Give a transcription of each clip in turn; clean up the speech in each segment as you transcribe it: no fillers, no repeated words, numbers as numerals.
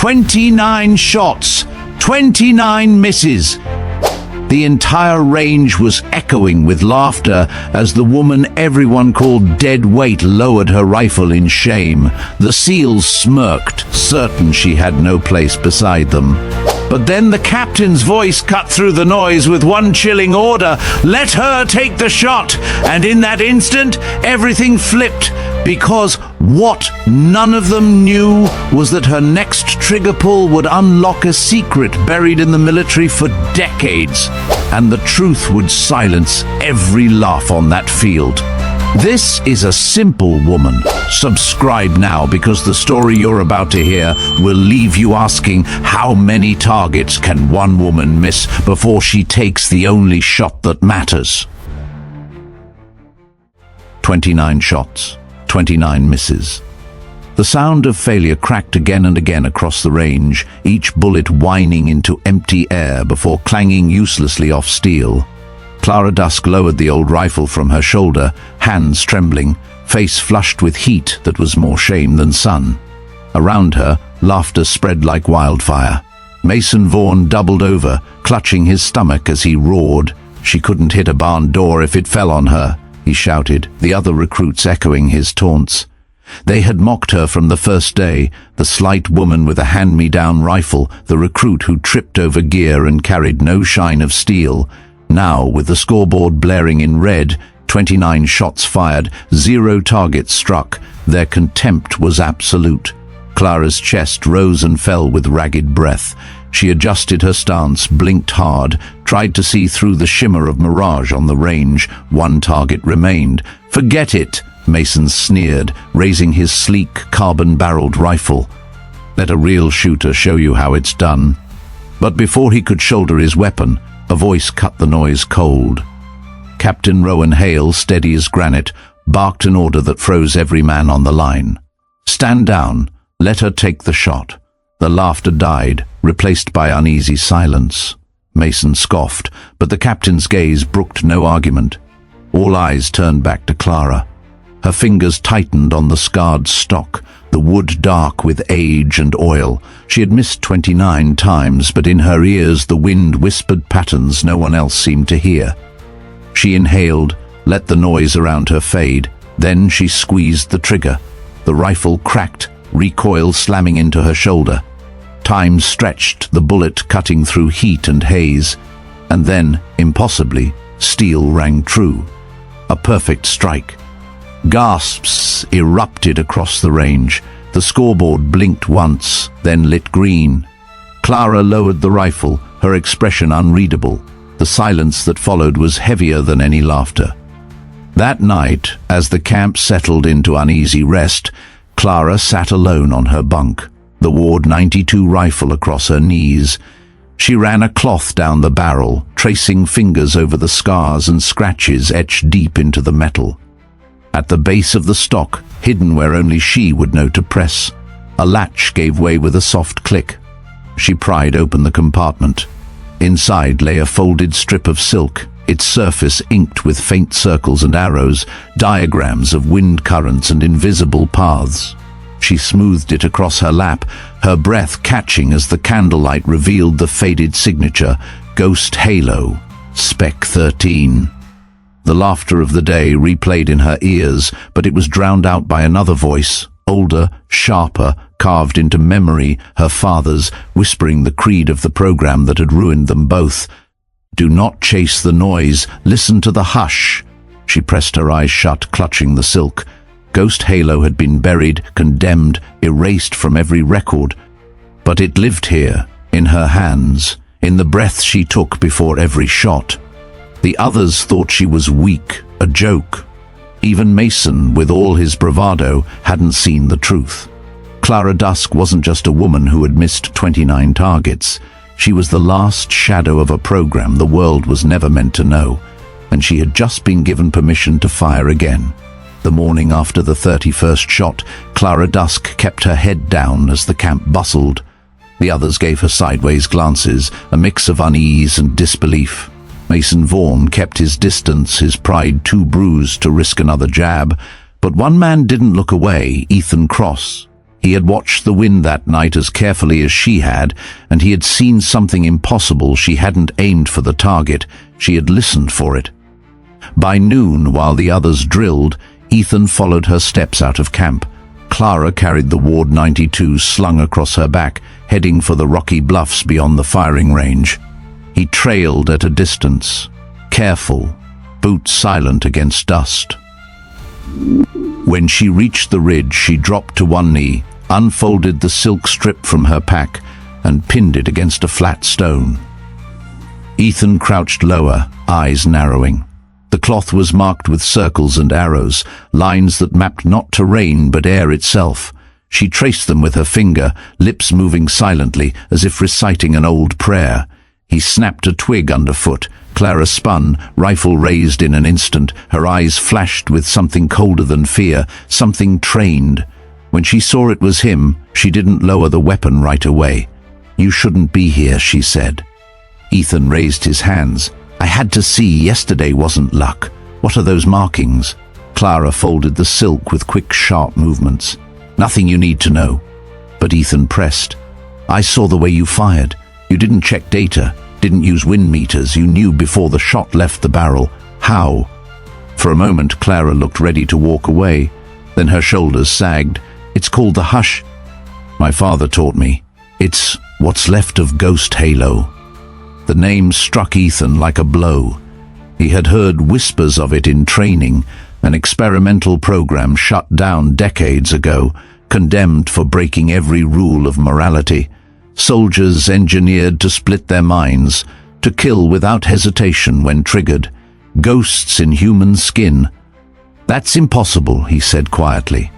29 shots, 29 misses. The entire range was echoing with laughter as the woman everyone called dead weight lowered her rifle in shame. The SEALs smirked, certain she had no place beside them. But then the captain's voice cut through the noise with one chilling order: let her take the shot. And in that instant, everything flipped, because what none of them knew was that her next trigger pull would unlock a secret buried in the military for decades, and the truth would silence every laugh on that field. This is a simple woman. Subscribe now, because the story you're about to hear will leave you asking, how many targets can one woman miss before she takes the only shot that matters? 29 shots, 29 misses. The sound of failure cracked again and again across the range, each bullet whining into empty air before clanging uselessly off steel. Clara Dusk lowered the old rifle from her shoulder, hands trembling, face flushed with heat that was more shame than sun. Around her, laughter spread like wildfire. Mason Vaughn doubled over, clutching his stomach as he roared. She couldn't hit a barn door if it fell on her, he shouted, the other recruits echoing his taunts. They had mocked her from the first day, the slight woman with a hand-me-down rifle, the recruit who tripped over gear and carried no shine of steel. Now, with the scoreboard blaring in red, 29 shots fired, 0 targets struck, their contempt was absolute. Clara's chest rose and fell with ragged breath. She adjusted her stance, blinked hard, tried to see through the shimmer of mirage on the range. 1 target remained. "Forget it," Mason sneered, raising his sleek, carbon-barreled rifle. "Let a real shooter show you how it's done." But before he could shoulder his weapon, a voice cut the noise cold. Captain Rowan Hale, steady as granite, barked an order that froze every man on the line. "Stand down. Let her take the shot." The laughter died, replaced by uneasy silence. Mason scoffed, but the captain's gaze brooked no argument. All eyes turned back to Clara. Her fingers tightened on the scarred stock, the wood dark with age and oil. She had missed 29 times, but in her ears the wind whispered patterns no one else seemed to hear. She inhaled, let the noise around her fade. Then she squeezed the trigger. The rifle cracked, recoil slamming into her shoulder. Time stretched, the bullet cutting through heat and haze. And then, impossibly, steel rang true. A perfect strike. Gasps erupted across the range. The scoreboard blinked once, then lit green. Clara lowered the rifle, her expression unreadable. The silence that followed was heavier than any laughter. That night, as the camp settled into uneasy rest, Clara sat alone on her bunk, the Ward 92 rifle across her knees. She ran a cloth down the barrel, tracing fingers over the scars and scratches etched deep into the metal. At the base of the stock, hidden where only she would know to press, a latch gave way with a soft click. She pried open the compartment. Inside lay a folded strip of silk, its surface inked with faint circles and arrows, diagrams of wind currents and invisible paths. She smoothed it across her lap, her breath catching as the candlelight revealed the faded signature, Ghost Halo, Spec 13. The laughter of the day replayed in her ears, but it was drowned out by another voice, older, sharper, carved into memory, her father's, whispering the creed of the program that had ruined them both. "Do not chase the noise, listen to the hush." She pressed her eyes shut, clutching the silk. Ghost Halo had been buried, condemned, erased from every record. But it lived here, in her hands, in the breath she took before every shot. The others thought she was weak, a joke. Even Mason, with all his bravado, hadn't seen the truth. Clara Dusk wasn't just a woman who had missed 29 targets. She was the last shadow of a program the world was never meant to know, and she had just been given permission to fire again. The morning after the 31st shot, Clara Dusk kept her head down as the camp bustled. The others gave her sideways glances, a mix of unease and disbelief. Mason Vaughn kept his distance, his pride too bruised to risk another jab. But one man didn't look away, Ethan Cross. He had watched the wind that night as carefully as she had, and he had seen something impossible. She hadn't aimed for the target, she had listened for it. By noon, while the others drilled, Ethan followed her steps out of camp. Clara carried the Ward 92 slung across her back, heading for the rocky bluffs beyond the firing range. He trailed at a distance, careful, boots silent against dust. When she reached the ridge, she dropped to one knee, unfolded the silk strip from her pack, and pinned it against a flat stone. Ethan crouched lower, eyes narrowing. The cloth was marked with circles and arrows, lines that mapped not terrain but air itself. She traced them with her finger, lips moving silently as if reciting an old prayer. He snapped a twig underfoot. Clara spun, rifle raised in an instant. Her eyes flashed with something colder than fear, something trained. When she saw it was him, she didn't lower the weapon right away. "You shouldn't be here," she said. Ethan raised his hands. "I had to see. Yesterday wasn't luck. What are those markings?" Clara folded the silk with quick, sharp movements. "Nothing you need to know." But Ethan pressed. "I saw the way you fired. You didn't check data, didn't use wind meters. You knew before the shot left the barrel. How?" For a moment, Clara looked ready to walk away. Then her shoulders sagged. "It's called the hush. My father taught me. It's what's left of Ghost Halo." The name struck Ethan like a blow. He had heard whispers of it in training, an experimental program shut down decades ago, condemned for breaking every rule of morality. Soldiers engineered to split their minds, to kill without hesitation when triggered. Ghosts in human skin. "That's impossible," he said quietly.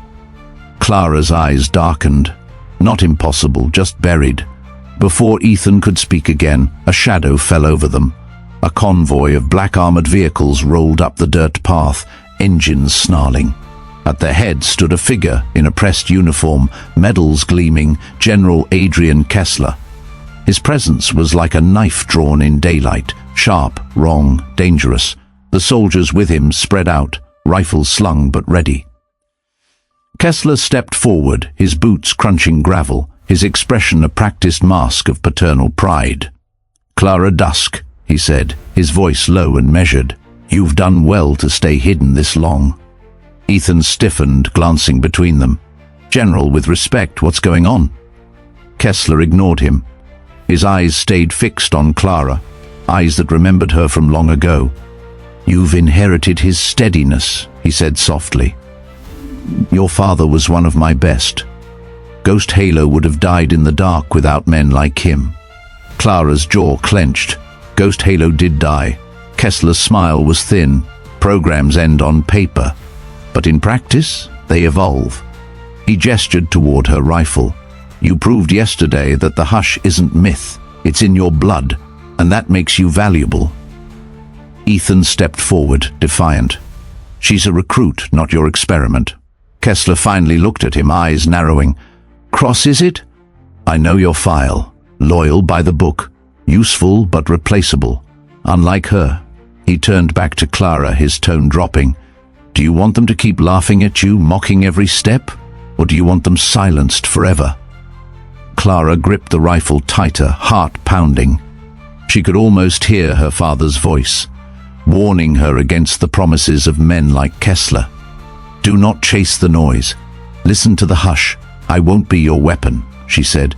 Clara's eyes darkened. Not impossible, just buried. Before Ethan could speak again, a shadow fell over them. A convoy of black armored vehicles rolled up the dirt path, engines snarling. At their head stood a figure in a pressed uniform, medals gleaming, General Adrian Kessler. His presence was like a knife drawn in daylight, sharp, wrong, dangerous. The soldiers with him spread out, rifles slung but ready. Kessler stepped forward, his boots crunching gravel, his expression a practiced mask of paternal pride. "Clara Dusk," he said, his voice low and measured. "You've done well to stay hidden this long." Ethan stiffened, glancing between them. "General, with respect, what's going on?" Kessler ignored him. His eyes stayed fixed on Clara, eyes that remembered her from long ago. "You've inherited his steadiness," he said softly. "Your father was one of my best. Ghost Halo would have died in the dark without men like him." Clara's jaw clenched. Ghost Halo did die. Kessler's smile was thin. Programs end on paper, but in practice, they evolve. He gestured toward her rifle. "You proved yesterday that the hush isn't myth. It's in your blood, and that makes you valuable." Ethan stepped forward, defiant. "She's a recruit, not your experiment." Kessler finally looked at him, eyes narrowing. "Cross, is it? I know your file. Loyal by the book. Useful but replaceable. Unlike her." He turned back to Clara, his tone dropping. "Do you want them to keep laughing at you, mocking every step? Or do you want them silenced forever?" Clara gripped the rifle tighter, heart pounding. She could almost hear her father's voice, warning her against the promises of men like Kessler. "Do not chase the noise. Listen to the hush. I won't be your weapon," she said.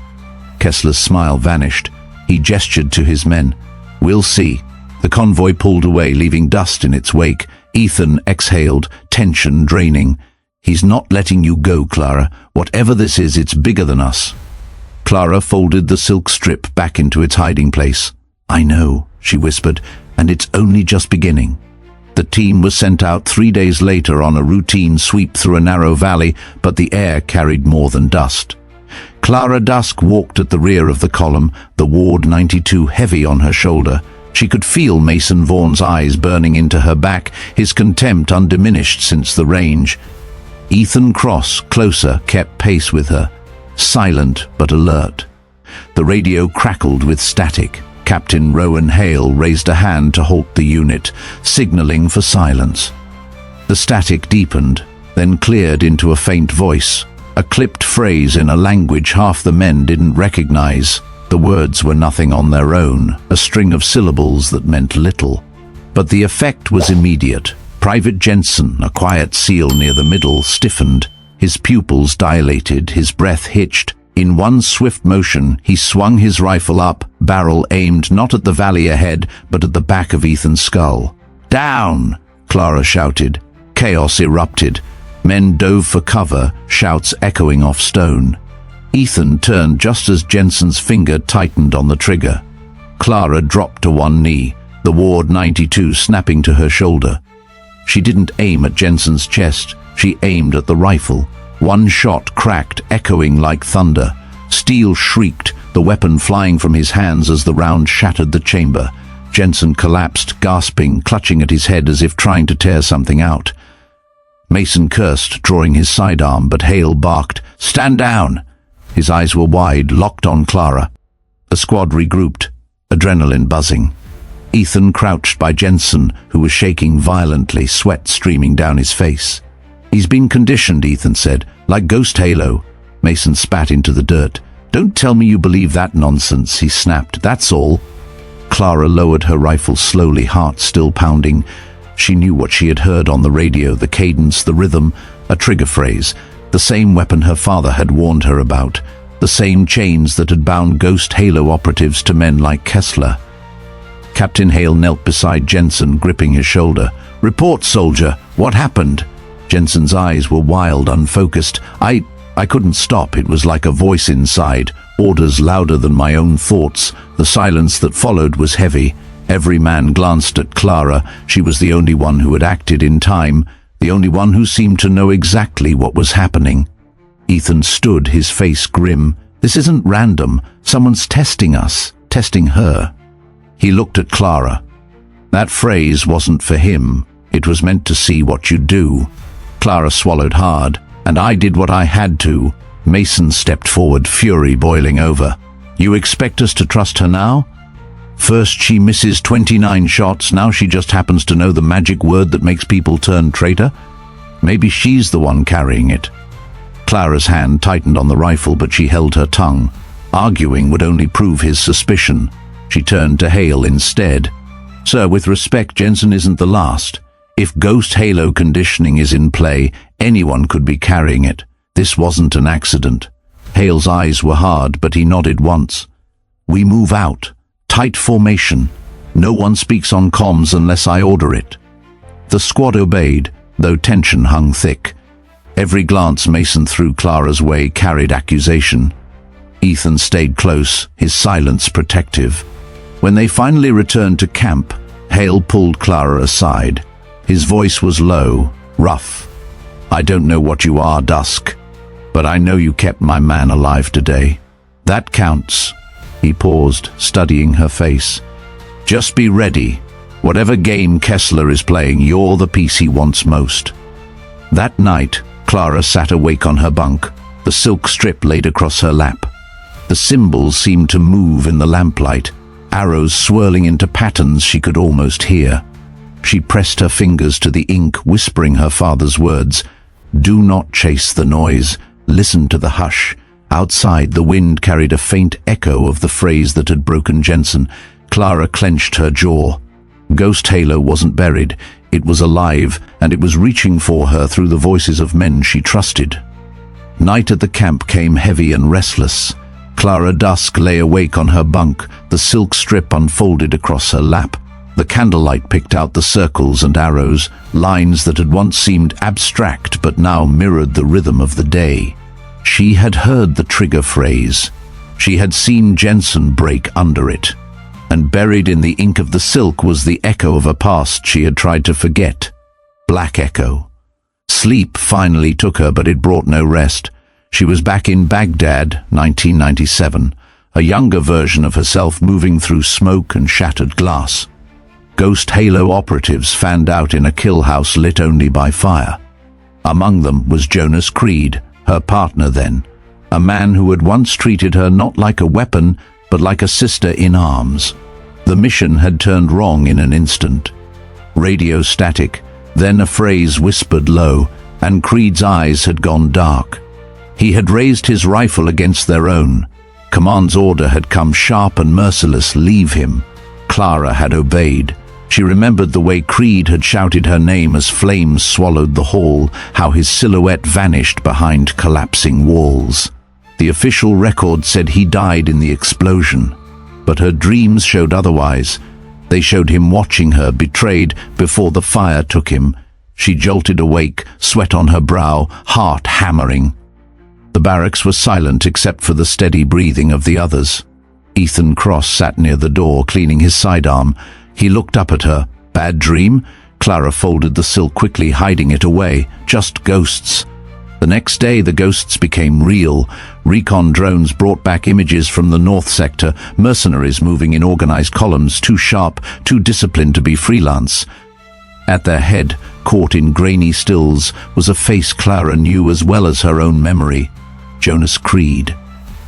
Kessler's smile vanished. He gestured to his men. "We'll see." The convoy pulled away, leaving dust in its wake. Ethan exhaled, tension draining. "He's not letting you go, Clara. Whatever this is, it's bigger than us." Clara folded the silk strip back into its hiding place. "I know," she whispered, "and it's only just beginning." The team was sent out 3 days later on a routine sweep through a narrow valley, but the air carried more than dust. Clara Dusk walked at the rear of the column, the Ward 92 heavy on her shoulder. She could feel Mason Vaughan's eyes burning into her back, his contempt undiminished since the range. Ethan Cross, closer, kept pace with her, silent but alert. The radio crackled with static. Captain Rowan Hale raised a hand to halt the unit, signaling for silence. The static deepened, then cleared into a faint voice, a clipped phrase in a language half the men didn't recognize. The words were nothing on their own, a string of syllables that meant little. But the effect was immediate. Private Jensen, a quiet SEAL near the middle, stiffened. His pupils dilated, his breath hitched. In one swift motion, he swung his rifle up, barrel aimed not at the valley ahead, but at the back of Ethan's skull. "Down!" Clara shouted. Chaos erupted. Men dove for cover, shouts echoing off stone. Ethan turned just as Jensen's finger tightened on the trigger. Clara dropped to one knee, the Ward 92 snapping to her shoulder. She didn't aim at Jensen's chest, she aimed at the rifle. One shot cracked, echoing like thunder. Steel shrieked, the weapon flying from his hands as the round shattered the chamber. Jensen collapsed, gasping, clutching at his head as if trying to tear something out. Mason cursed, drawing his sidearm, but Hale barked, "Stand down!" His eyes were wide, locked on Clara. The squad regrouped, adrenaline buzzing. Ethan crouched by Jensen, who was shaking violently, sweat streaming down his face. "He's been conditioned," Ethan said, "like Ghost Halo." Mason spat into the dirt. "Don't tell me you believe that nonsense," he snapped. "That's all." Clara lowered her rifle slowly, heart still pounding. She knew what she had heard on the radio, the cadence, the rhythm, a trigger phrase, the same weapon her father had warned her about, the same chains that had bound Ghost Halo operatives to men like Kessler. Captain Hale knelt beside Jensen, gripping his shoulder. "Report, soldier. What happened?" Jensen's eyes were wild, unfocused. I couldn't stop. It was like a voice inside, orders louder than my own thoughts. The silence that followed was heavy. Every man glanced at Clara. She was the only one who had acted in time, the only one who seemed to know exactly what was happening. Ethan stood, his face grim. "This isn't random. Someone's testing us, testing her." He looked at Clara. That phrase wasn't for him. It was meant to see what you'd do. Clara swallowed hard, and I did what I had to. Mason stepped forward, fury boiling over. "You expect us to trust her now? First she misses 29 shots, now she just happens to know the magic word that makes people turn traitor? Maybe she's the one carrying it." Clara's hand tightened on the rifle, but she held her tongue. Arguing would only prove his suspicion. She turned to Hale instead. "Sir, with respect, Jensen isn't the last. If Ghost Halo conditioning is in play, anyone could be carrying it. This wasn't an accident." Hale's eyes were hard, but he nodded once. "We move out. Tight formation. No one speaks on comms unless I order it." The squad obeyed, though tension hung thick. Every glance Mason threw Clara's way carried accusation. Ethan stayed close, his silence protective. When they finally returned to camp, Hale pulled Clara aside. His voice was low, rough. "I don't know what you are, Dusk, but I know you kept my man alive today. That counts." He paused, studying her face. "Just be ready. Whatever game Kessler is playing, you're the piece he wants most." That night, Clara sat awake on her bunk, the silk strip laid across her lap. The symbols seemed to move in the lamplight, arrows swirling into patterns she could almost hear. She pressed her fingers to the ink, whispering her father's words. "Do not chase the noise. Listen to the hush." Outside, the wind carried a faint echo of the phrase that had broken Jensen. Clara clenched her jaw. Ghost Halo wasn't buried. It was alive, and it was reaching for her through the voices of men she trusted. Night at the camp came heavy and restless. Clara Dusk lay awake on her bunk, the silk strip unfolded across her lap. The candlelight picked out the circles and arrows, lines that had once seemed abstract but now mirrored the rhythm of the day. She had heard the trigger phrase. She had seen Jensen break under it. And buried in the ink of the silk was the echo of a past she had tried to forget. Black echo. Sleep finally took her, but it brought no rest. She was back in Baghdad, 1997, a younger version of herself moving through smoke and shattered glass. Ghost Halo operatives fanned out in a kill house lit only by fire. Among them was Jonas Creed, her partner then, a man who had once treated her not like a weapon, but like a sister in arms. The mission had turned wrong in an instant. Radio static, then a phrase whispered low, and Creed's eyes had gone dark. He had raised his rifle against their own. Command's order had come sharp and merciless, leave him. Clara had obeyed. She remembered the way Creed had shouted her name as flames swallowed the hall, how his silhouette vanished behind collapsing walls. The official record said he died in the explosion, but her dreams showed otherwise. They showed him watching her, betrayed before the fire took him. She jolted awake, sweat on her brow, heart hammering. The barracks was silent except for the steady breathing of the others. Ethan Cross sat near the door, cleaning his sidearm. He looked up at her. Bad dream? Clara folded the silk quickly, hiding it away. Just ghosts. The next day the ghosts became real. Recon drones brought back images from the north sector, mercenaries moving in organized columns, too sharp, too disciplined to be freelance. At their head, caught in grainy stills, was a face Clara knew as well as her own memory. Jonas Creed.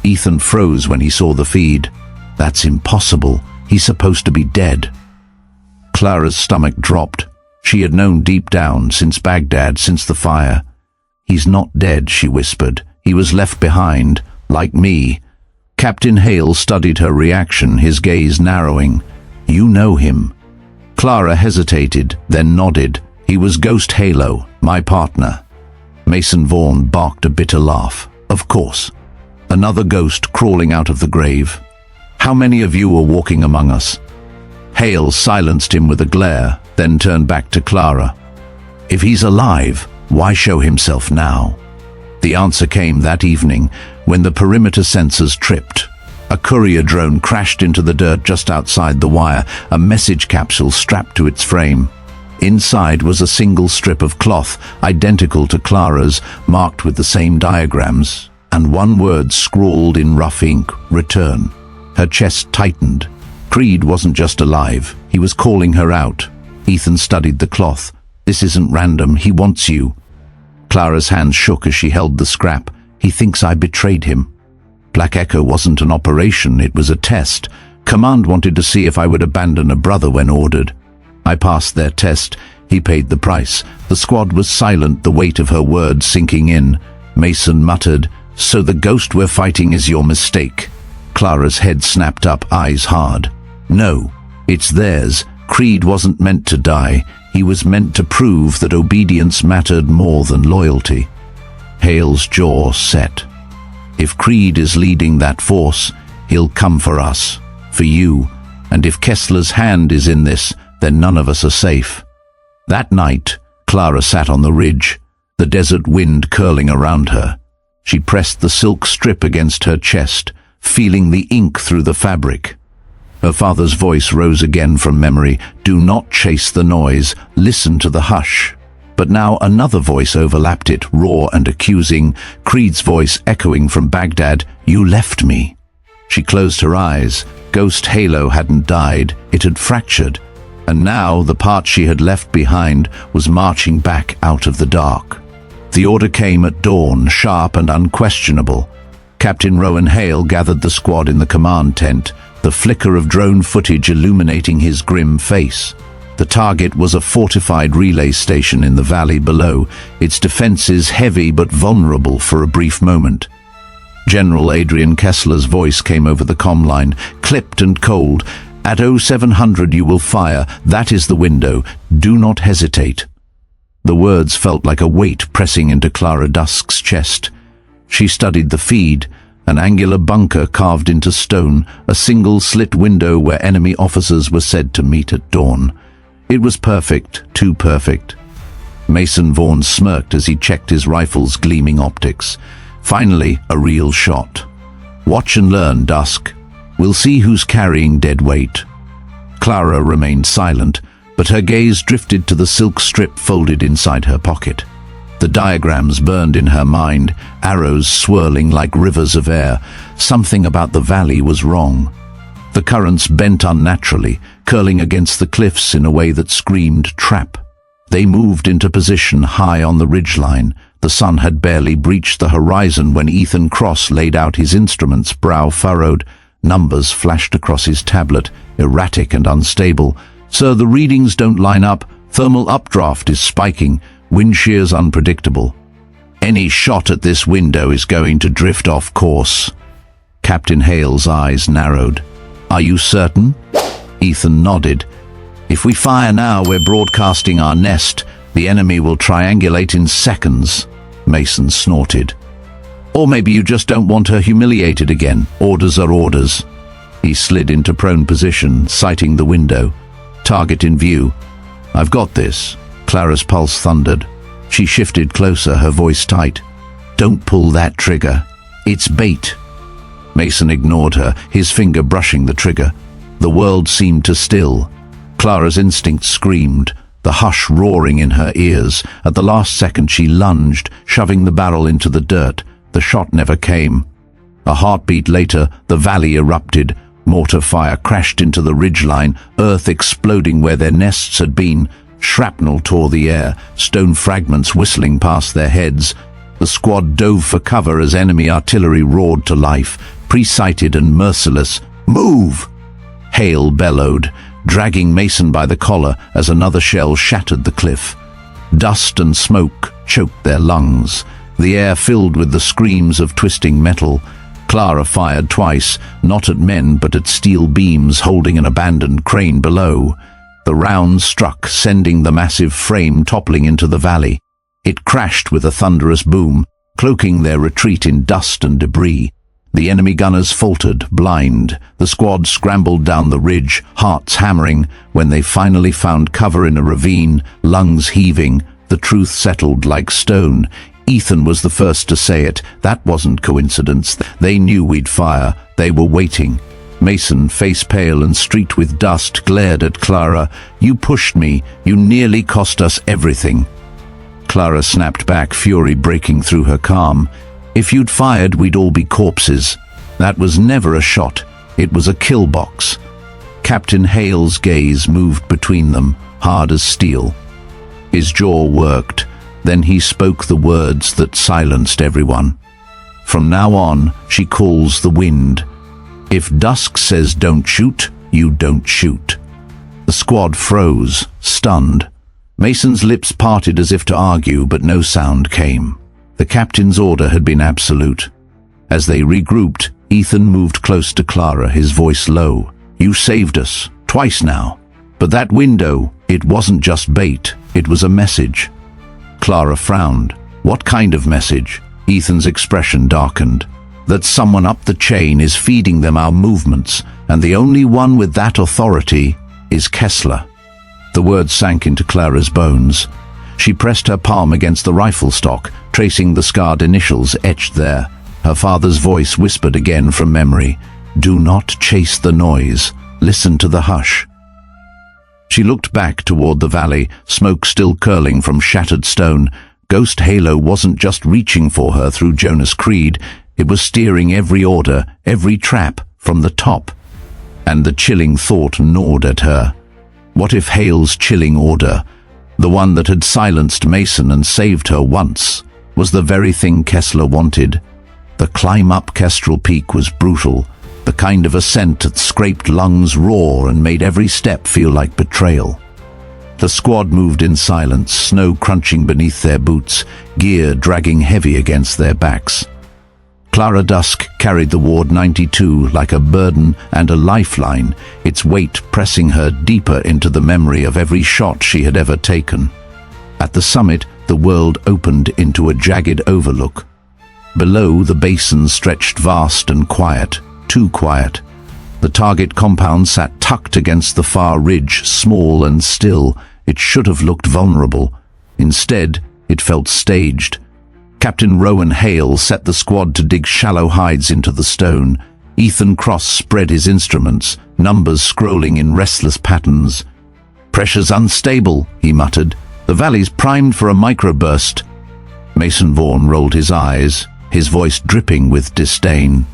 Ethan froze when he saw the feed. That's impossible. He's supposed to be dead. Clara's stomach dropped. She had known deep down, since Baghdad, since the fire. He's not dead, she whispered. He was left behind, like me. Captain Hale studied her reaction, his gaze narrowing. You know him. Clara hesitated, then nodded. He was Ghost Halo, my partner. Mason Vaughn barked a bitter laugh. Of course. Another ghost crawling out of the grave. How many of you were walking among us? Hale silenced him with a glare, then turned back to Clara. If he's alive, why show himself now? The answer came that evening, when the perimeter sensors tripped. A courier drone crashed into the dirt just outside the wire, a message capsule strapped to its frame. Inside was a single strip of cloth, identical to Clara's, marked with the same diagrams, and one word scrawled in rough ink, return. Her chest tightened. Creed wasn't just alive, he was calling her out. Ethan studied the cloth. This isn't random, he wants you. Clara's hands shook as she held the scrap. He thinks I betrayed him. Black Echo wasn't an operation, it was a test. Command wanted to see if I would abandon a brother when ordered. I passed their test. He paid the price. The squad was silent, the weight of her words sinking in. Mason muttered, so the ghost we're fighting is your mistake. Clara's head snapped up, eyes hard. No, it's theirs. Creed wasn't meant to die. He was meant to prove that obedience mattered more than loyalty. Hale's jaw set. If Creed is leading that force, he'll come for us, for you, and if Kessler's hand is in this, then none of us are safe. That night, Clara sat on the ridge, the desert wind curling around her. She pressed the silk strip against her chest, feeling the ink through the fabric. Her father's voice rose again from memory. Do not chase the noise, listen to the hush. But now another voice overlapped it, raw and accusing, Creed's voice echoing from Baghdad, you left me. She closed her eyes. Ghost Halo hadn't died, it had fractured. And now the part she had left behind was marching back out of the dark. The order came at dawn, sharp and unquestionable. Captain Rowan Hale gathered the squad in the command tent, the flicker of drone footage illuminating his grim face. The target was a fortified relay station in the valley below, its defenses heavy but vulnerable for a brief moment. General Adrian Kessler's voice came over the comm line, clipped and cold. At 0700 you will fire, that is the window, do not hesitate. The words felt like a weight pressing into Clara Dusk's chest. She studied the feed, an angular bunker carved into stone, a single slit window where enemy officers were said to meet at dawn. It was perfect, too perfect. Mason Vaughn smirked as he checked his rifle's gleaming optics. Finally, a real shot. Watch and learn, Dusk. We'll see who's carrying dead weight. Clara remained silent, but her gaze drifted to the silk strip folded inside her pocket. The diagrams burned in her mind, arrows swirling like rivers of air. Something about the valley was wrong. The currents bent unnaturally, curling against the cliffs in a way that screamed trap. They moved into position high on the ridgeline. The sun had barely breached the horizon when Ethan Cross laid out his instruments, brow furrowed. Numbers flashed across his tablet, erratic and unstable. Sir, the readings don't line up. Thermal updraft is spiking. Wind shear's unpredictable. Any shot at this window is going to drift off course. Captain Hale's eyes narrowed. Are you certain? Ethan nodded. If we fire now, we're broadcasting our nest. The enemy will triangulate in seconds. Mason snorted. Or maybe you just don't want her humiliated again. Orders are orders. He slid into prone position, sighting the window. Target in view. I've got this. Clara's pulse thundered. She shifted closer, her voice tight. Don't pull that trigger. It's bait. Mason ignored her, his finger brushing the trigger. The world seemed to still. Clara's instinct screamed, the hush roaring in her ears. At the last second she lunged, shoving the barrel into the dirt. The shot never came. A heartbeat later, the valley erupted. Mortar fire crashed into the ridgeline, earth exploding where their nests had been. Shrapnel tore the air, stone fragments whistling past their heads. The squad dove for cover as enemy artillery roared to life, pre-sighted and merciless. Move! Hale bellowed, dragging Mason by the collar as another shell shattered the cliff. Dust and smoke choked their lungs, the air filled with the screams of twisting metal. Clara fired twice, not at men but at steel beams holding an abandoned crane below. The round struck, sending the massive frame toppling into the valley. It crashed with a thunderous boom, cloaking their retreat in dust and debris. The enemy gunners faltered, blind. The squad scrambled down the ridge, hearts hammering. When they finally found cover in a ravine, lungs heaving, the truth settled like stone. Ethan was the first to say it. That wasn't coincidence. They knew we'd fire. They were waiting. Mason, face pale and streaked with dust, glared at Clara. You pushed me. You nearly cost us everything. Clara snapped back, fury breaking through her calm. If you'd fired, we'd all be corpses. That was never a shot. It was a kill box. Captain Hale's gaze moved between them, hard as steel. His jaw worked. Then he spoke the words that silenced everyone. From now on, she calls the wind. If Dusk says don't shoot, you don't shoot. The squad froze, stunned. Mason's lips parted as if to argue, but no sound came. The captain's order had been absolute. As they regrouped, Ethan moved close to Clara, his voice low. You saved us, twice now. But that window, it wasn't just bait, it was a message. Clara frowned. What kind of message? Ethan's expression darkened. That someone up the chain is feeding them our movements, and the only one with that authority is Kessler. The words sank into Clara's bones. She pressed her palm against the rifle stock, tracing the scarred initials etched there. Her father's voice whispered again from memory. Do not chase the noise. Listen to the hush. She looked back toward the valley, smoke still curling from shattered stone. Ghost Halo wasn't just reaching for her through Jonas Creed, it was steering every order, every trap, from the top. And the chilling thought gnawed at her. What if Hale's chilling order, the one that had silenced Mason and saved her once, was the very thing Kessler wanted? The climb up Kestrel Peak was brutal, the kind of ascent that scraped lungs raw and made every step feel like betrayal. The squad moved in silence, snow crunching beneath their boots, gear dragging heavy against their backs. Clara Dusk carried the Ward 92 like a burden and a lifeline, its weight pressing her deeper into the memory of every shot she had ever taken. At the summit, the world opened into a jagged overlook. Below, the basin stretched vast and quiet, too quiet. The target compound sat tucked against the far ridge, small and still. It should have looked vulnerable. Instead, it felt staged. Captain Rowan Hale set the squad to dig shallow hides into the stone. Ethan Cross spread his instruments, numbers scrolling in restless patterns. Pressure's unstable, he muttered. The valley's primed for a microburst. Mason Vaughan rolled his eyes, his voice dripping with disdain.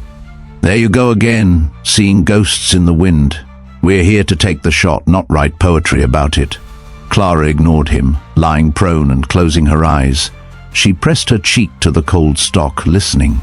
There you go again, seeing ghosts in the wind. We're here to take the shot, not write poetry about it. Clara ignored him, lying prone and closing her eyes. She pressed her cheek to the cold stock, listening.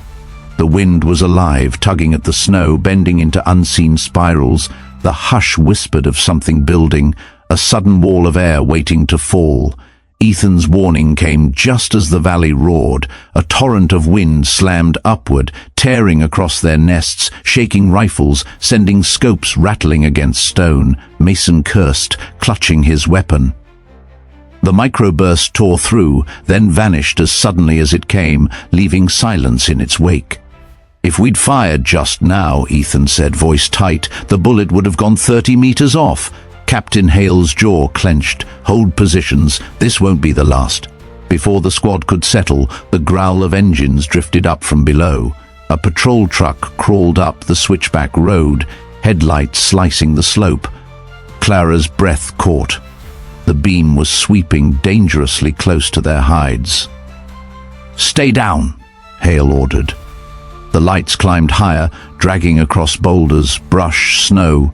The wind was alive, tugging at the snow, bending into unseen spirals. The hush whispered of something building, a sudden wall of air waiting to fall. Ethan's warning came just as the valley roared. A torrent of wind slammed upward, tearing across their nests, shaking rifles, sending scopes rattling against stone. Mason cursed, clutching his weapon. The microburst tore through, then vanished as suddenly as it came, leaving silence in its wake. "If we'd fired just now," Ethan said, voice tight, "the bullet would have gone 30 meters off." Captain Hale's jaw clenched. "Hold positions, this won't be the last." Before the squad could settle, the growl of engines drifted up from below. A patrol truck crawled up the switchback road, headlights slicing the slope. Clara's breath caught. The beam was sweeping dangerously close to their hides. "Stay down," Hale ordered. The lights climbed higher, dragging across boulders, brush, snow.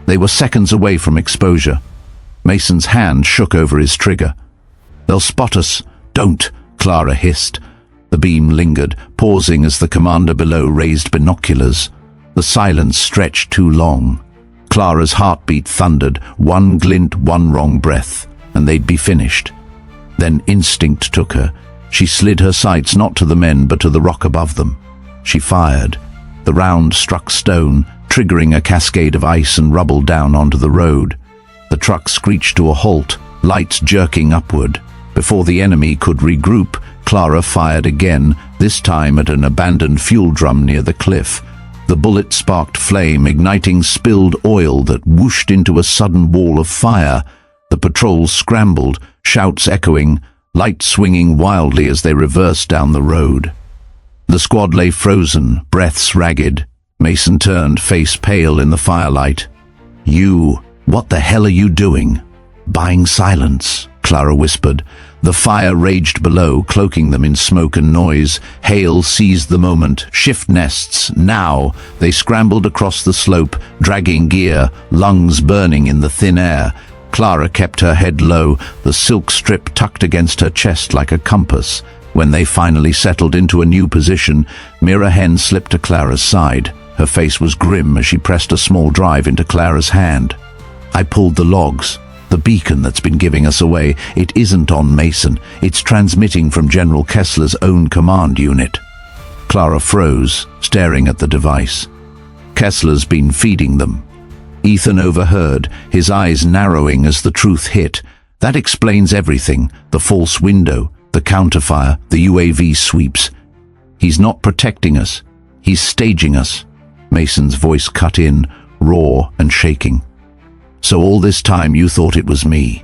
They were seconds away from exposure. Mason's hand shook over his trigger. "They'll spot us." "Don't," Clara hissed. The beam lingered, pausing as the commander below raised binoculars. The silence stretched too long. Clara's heartbeat thundered, one glint, one wrong breath, and they'd be finished. Then instinct took her. She slid her sights not to the men but to the rock above them. She fired. The round struck stone, triggering a cascade of ice and rubble down onto the road. The truck screeched to a halt, lights jerking upward. Before the enemy could regroup, Clara fired again, this time at an abandoned fuel drum near the cliff. The bullet sparked flame, igniting spilled oil that whooshed into a sudden wall of fire. The patrol scrambled, shouts echoing, lights swinging wildly as they reversed down the road. The squad lay frozen, breaths ragged. Mason turned, face pale in the firelight. "You, what the hell are you doing?" "Buying silence," Clara whispered. The fire raged below, cloaking them in smoke and noise. Hale seized the moment. "Shift nests, now!" They scrambled across the slope, dragging gear, lungs burning in the thin air. Clara kept her head low, the silk strip tucked against her chest like a compass. When they finally settled into a new position, Mira Hen slipped to Clara's side. Her face was grim as she pressed a small drive into Clara's hand. "I pulled the logs. The beacon that's been giving us away, it isn't on Mason. It's transmitting from General Kessler's own command unit." Clara froze, staring at the device. "Kessler's been feeding them." Ethan overheard, his eyes narrowing as the truth hit. That explains everything. The false window, the counterfire, the UAV sweeps. "He's not protecting us. He's staging us." Mason's voice cut in, raw and shaking. "So all this time you thought it was me.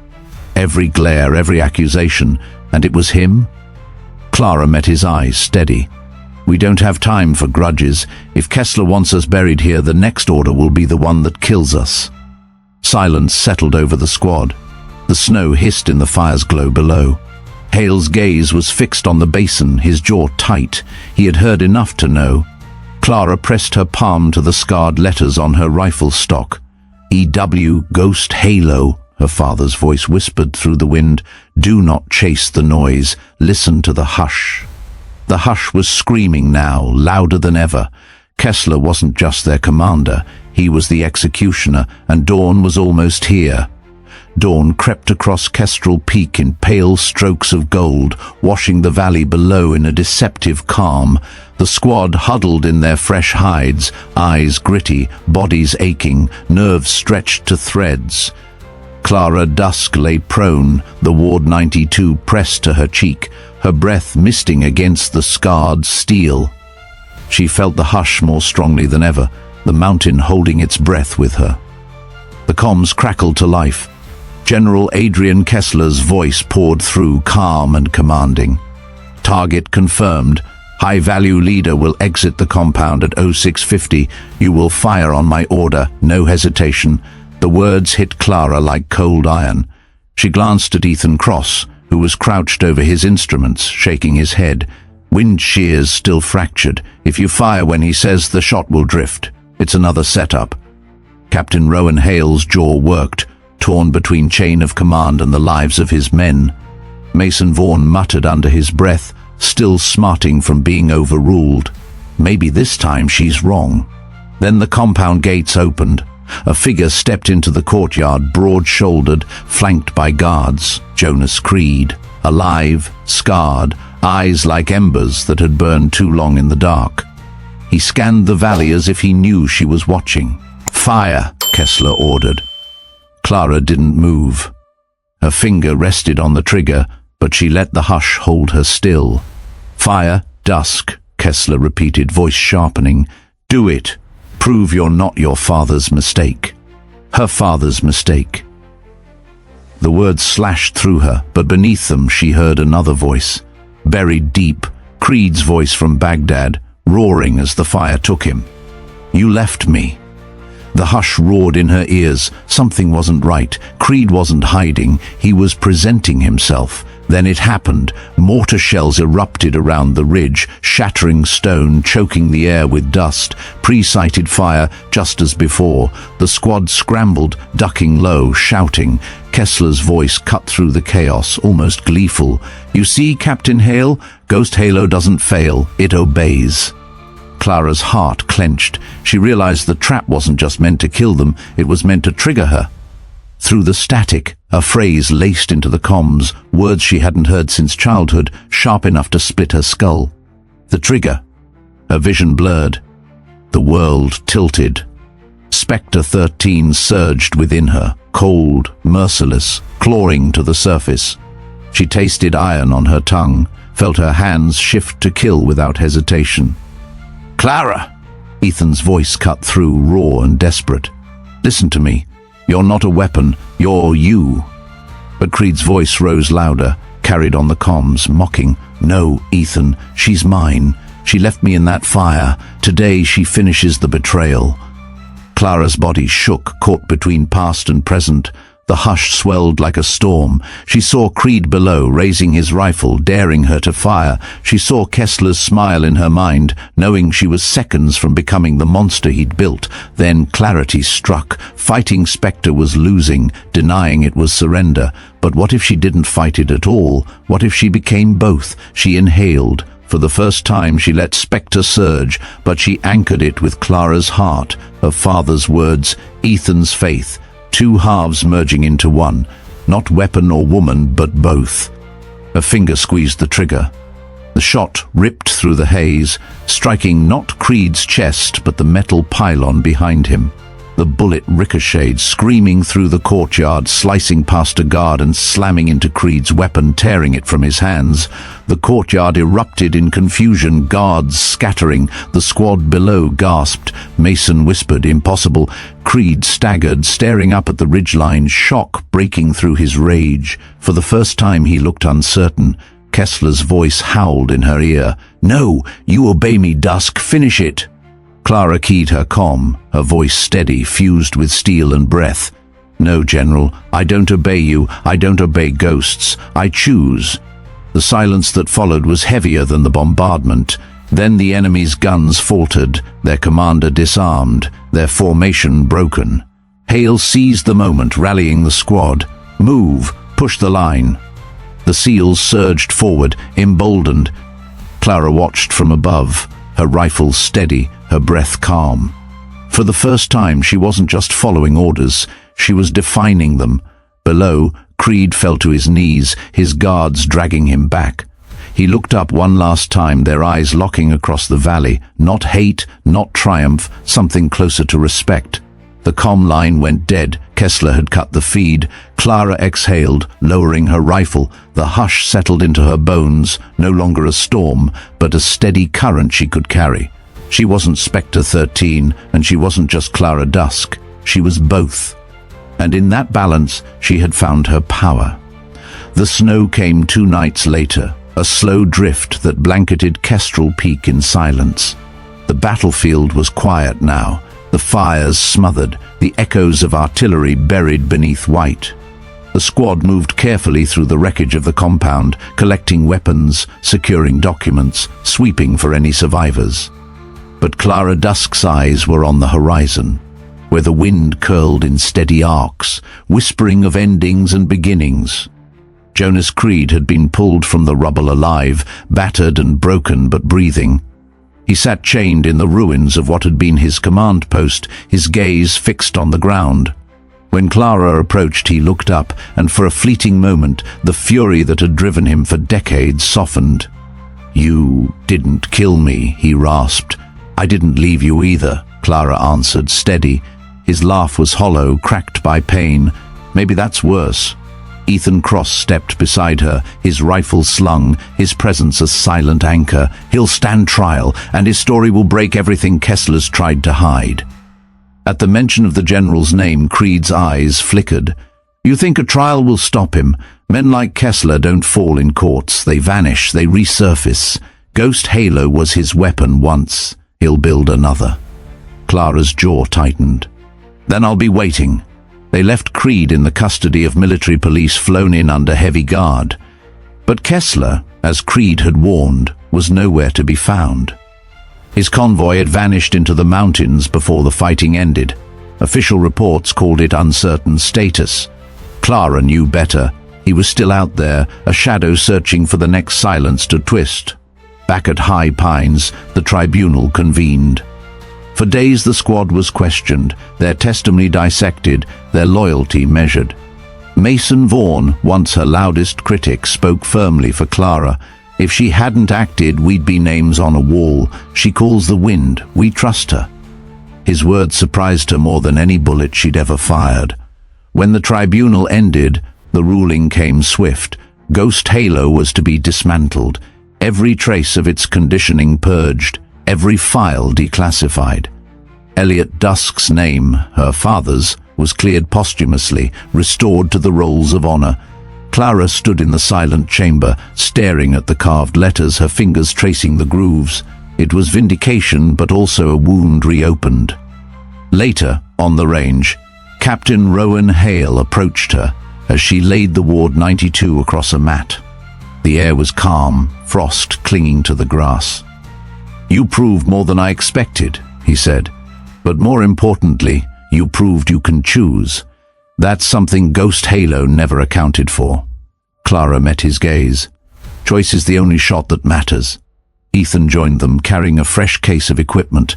Every glare, every accusation, and it was him?" Clara met his eyes, steady. "We don't have time for grudges. If Kessler wants us buried here, the next order will be the one that kills us." Silence settled over the squad. The snow hissed in the fire's glow below. Hale's gaze was fixed on the basin, his jaw tight. He had heard enough to know. Clara pressed her palm to the scarred letters on her rifle stock. "EW Ghost Halo," her father's voice whispered through the wind. "Do not chase the noise. Listen to the hush." The hush was screaming now, louder than ever. Kessler wasn't just their commander. He was the executioner, and dawn was almost here. Dawn crept across Kestrel Peak in pale strokes of gold, washing the valley below in a deceptive calm. The squad huddled in their fresh hides, eyes gritty, bodies aching, nerves stretched to threads. Clara Dusk lay prone, the Ward 92 pressed to her cheek, her breath misting against the scarred steel. She felt the hush more strongly than ever, the mountain holding its breath with her. The comms crackled to life. General Adrian Kessler's voice poured through, calm and commanding. "Target confirmed. High-value leader will exit the compound at 0650. You will fire on my order, no hesitation." The words hit Clara like cold iron. She glanced at Ethan Cross, who was crouched over his instruments, shaking his head. "Wind shears still fractured. If you fire when he says, the shot will drift. It's another setup." Captain Rowan Hale's jaw worked, torn between chain of command and the lives of his men. Mason Vaughan muttered under his breath, still smarting from being overruled. "Maybe this time she's wrong." Then the compound gates opened. A figure stepped into the courtyard, broad-shouldered, flanked by guards. Jonas Creed, alive, scarred, eyes like embers that had burned too long in the dark. He scanned the valley as if he knew she was watching. "Fire," Kessler ordered. Clara didn't move. Her finger rested on the trigger, but she let the hush hold her still. "Fire, Dusk," Kessler repeated, voice sharpening. "Do it. Prove you're not your father's mistake." Her father's mistake. The words slashed through her, but beneath them she heard another voice. Buried deep, Creed's voice from Baghdad, roaring as the fire took him. "You left me." The hush roared in her ears. Something wasn't right. Creed wasn't hiding. He was presenting himself. Then it happened. Mortar shells erupted around the ridge, shattering stone, choking the air with dust. Pre-sighted fire, just as before. The squad scrambled, ducking low, shouting. Kessler's voice cut through the chaos, almost gleeful. "You see, Captain Hale? Ghost Halo doesn't fail. It obeys." Clara's heart clenched. She realized the trap wasn't just meant to kill them, it was meant to trigger her. Through the static, a phrase laced into the comms, words she hadn't heard since childhood, sharp enough to split her skull. The trigger. Her vision blurred. The world tilted. Spectre 13 surged within her, cold, merciless, clawing to the surface. She tasted iron on her tongue, felt her hands shift to kill without hesitation. "Clara!" Ethan's voice cut through, raw and desperate. "Listen to me. You're not a weapon. You're you." But Creed's voice rose louder, carried on the comms, mocking. "No, Ethan, she's mine. She left me in that fire. Today she finishes the betrayal." Clara's body shook, caught between past and present. The hush swelled like a storm. She saw Creed below, raising his rifle, daring her to fire. She saw Kessler's smile in her mind, knowing she was seconds from becoming the monster he'd built. Then clarity struck. Fighting Spectre was losing, denying it was surrender. But what if she didn't fight it at all? What if she became both? She inhaled. For the first time she let Spectre surge, but she anchored it with Clara's heart, her father's words, Ethan's faith. Two halves merging into one, not weapon or woman, but both. Her finger squeezed the trigger. The shot ripped through the haze, striking not Creed's chest, but the metal pylon behind him. The bullet ricocheted, screaming through the courtyard, slicing past a guard and slamming into Creed's weapon, tearing it from his hands. The courtyard erupted in confusion, guards scattering. The squad below gasped. Mason whispered, "Impossible." Creed staggered, staring up at the ridgeline, shock breaking through his rage. For the first time he looked uncertain. Kessler's voice howled in her ear. "No, you obey me, Dusk. Finish it." Clara keyed her comm, her voice steady, fused with steel and breath. "No, General, I don't obey you. I don't obey ghosts. I choose." The silence that followed was heavier than the bombardment. Then the enemy's guns faltered, their commander disarmed, their formation broken. Hale seized the moment, rallying the squad. "Move, push the line." The SEALs surged forward, emboldened. Clara watched from above, her rifle steady, her breath calm. For the first time she wasn't just following orders, she was defining them. Below, Creed fell to his knees, his guards dragging him back. He looked up one last time, their eyes locking across the valley. Not hate, not triumph, something closer to respect. The comm line went dead. Kessler had cut the feed. Clara exhaled, lowering her rifle. The hush settled into her bones, no longer a storm, but a steady current she could carry. She wasn't Spectre 13, and she wasn't just Clara Dusk. She was both. And in that balance, she had found her power. The snow came 2 nights later, a slow drift that blanketed Kestrel Peak in silence. The battlefield was quiet now, the fires smothered, the echoes of artillery buried beneath white. The squad moved carefully through the wreckage of the compound, collecting weapons, securing documents, sweeping for any survivors. But Clara Dusk's eyes were on the horizon, where the wind curled in steady arcs, whispering of endings and beginnings. Jonas Creed had been pulled from the rubble alive, battered and broken but breathing. He sat chained in the ruins of what had been his command post, his gaze fixed on the ground. When Clara approached, he looked up, and for a fleeting moment, the fury that had driven him for decades softened. "You didn't kill me," he rasped. "I didn't leave you either," Clara answered, steady. His laugh was hollow, cracked by pain. "Maybe that's worse." Ethan Cross stepped beside her, his rifle slung, his presence a silent anchor. He'll stand trial, and his story will break everything Kessler's tried to hide. At the mention of the general's name, Creed's eyes flickered. "You think a trial will stop him? Men like Kessler don't fall in courts. They vanish, they resurface. Ghost Halo was his weapon once. He'll build another." Clara's jaw tightened. "Then I'll be waiting." They left Creed in the custody of military police flown in under heavy guard. But Kessler, as Creed had warned, was nowhere to be found. His convoy had vanished into the mountains before the fighting ended. Official reports called it uncertain status. Clara knew better. He was still out there, a shadow searching for the next silence to twist. Back at High Pines, the tribunal convened. For days the squad was questioned, their testimony dissected, their loyalty measured. Mason Vaughn, once her loudest critic, spoke firmly for Clara. "If she hadn't acted, we'd be names on a wall. She calls the wind. We trust her." His words surprised her more than any bullet she'd ever fired. When the tribunal ended, the ruling came swift. Ghost Halo was to be dismantled, every trace of its conditioning purged, every file declassified. Elliot Dusk's name, her father's, was cleared posthumously, restored to the rolls of honor. Clara stood in the silent chamber, staring at the carved letters, her fingers tracing the grooves. It was vindication, but also a wound reopened. Later, on the range, Captain Rowan Hale approached her as she laid the Ward 92 across a mat. The air was calm, frost clinging to the grass. "You proved more than I expected," he said. "But more importantly, you proved you can choose. That's something Ghost Halo never accounted for." Clara met his gaze. "Choice is the only shot that matters." Ethan joined them, carrying a fresh case of equipment.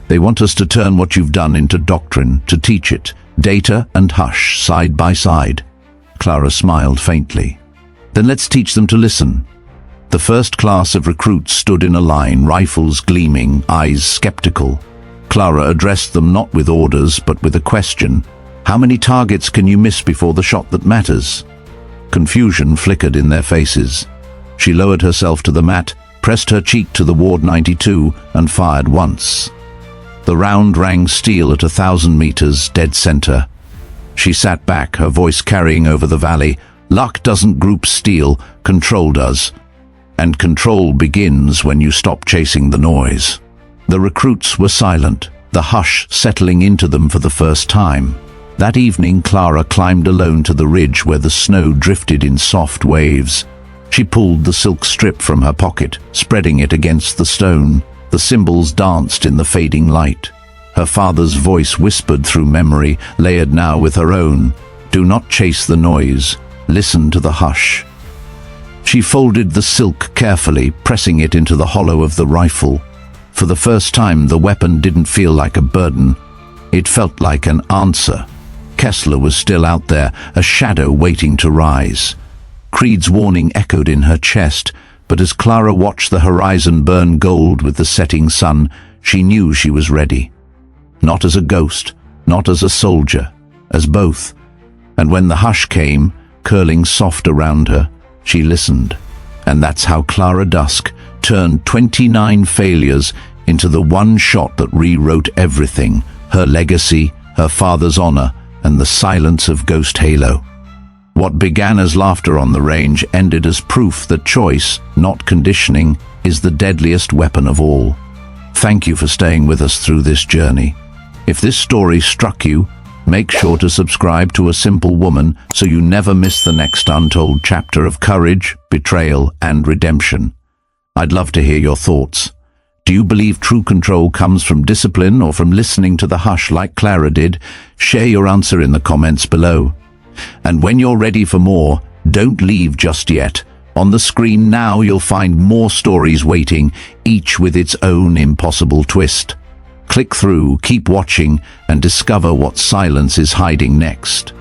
"They want us to turn what you've done into doctrine, to teach it, data and hush, side by side." Clara smiled faintly. "Then let's teach them to listen." The first class of recruits stood in a line, rifles gleaming, eyes skeptical. Clara addressed them not with orders, but with a question. "How many targets can you miss before the shot that matters?" Confusion flickered in their faces. She lowered herself to the mat, pressed her cheek to the Ward 92, and fired once. The round rang steel at 1,000 meters, dead center. She sat back, her voice carrying over the valley. "Luck doesn't group steel, control does. And control begins when you stop chasing the noise." The recruits were silent, the hush settling into them for the first time. That evening, Clara climbed alone to the ridge where the snow drifted in soft waves. She pulled the silk strip from her pocket, spreading it against the stone. The symbols danced in the fading light. Her father's voice whispered through memory, layered now with her own. "Do not chase the noise. Listen to the hush." She folded the silk carefully, pressing it into the hollow of the rifle. For the first time, the weapon didn't feel like a burden. It felt like an answer. Kessler was still out there, a shadow waiting to rise. Creed's warning echoed in her chest, but as Clara watched the horizon burn gold with the setting sun, she knew she was ready. Not as a ghost, not as a soldier, as both. And when the hush came, curling soft around her, she listened. And that's how Clara Dusk turned 29 failures into the one shot that rewrote everything, her legacy, her father's honor, and the silence of Ghost Halo. What began as laughter on the range ended as proof that choice, not conditioning, is the deadliest weapon of all. Thank you for staying with us through this journey. If this story struck you, make sure to subscribe to A Simple Woman so you never miss the next untold chapter of courage, betrayal, and redemption. I'd love to hear your thoughts. Do you believe true control comes from discipline or from listening to the hush like Clara did? Share your answer in the comments below. And when you're ready for more, don't leave just yet. On the screen now you'll find more stories waiting, each with its own impossible twist. Click through, keep watching, and discover what silence is hiding next.